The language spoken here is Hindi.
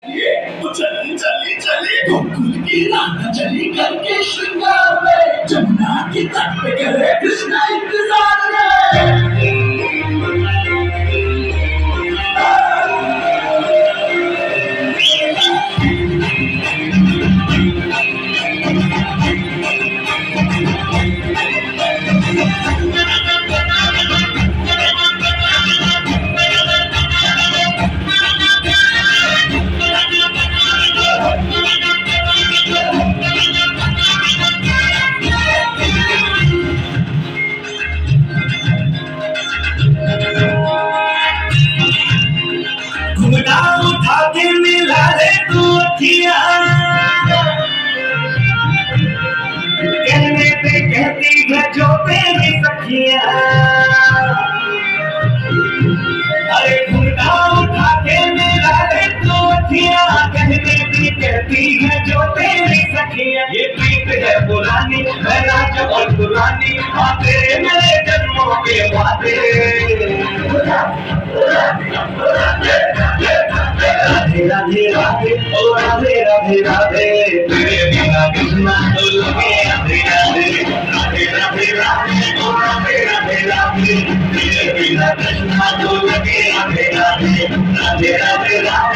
चली चली चली गोकुल की राह चली करके श्रृंगार में जमुना के तट पे करे कृष्णा इंतजार में। घुंघटा उठा के मिला ले तू अखियां, कहने पे कहती है जो तेरी सखियां। अरे घुंघटा उठा के मिला ले तू अखियां, कहने पे कहती है जो तेरी सखियां। ये प्रीत है पुरानी है राज और पुरानी, आते मेरे जन्मों के वादे। राधे राधे राधे ओ राधे राधे राधे, तेरे बिना कृष्णा तो लगे राधे राधे। राधे राधे राधे ओ राधे राधे राधे, तेरे बिना कृष्णा तो लगे राधे राधे। राधे राधे राधे।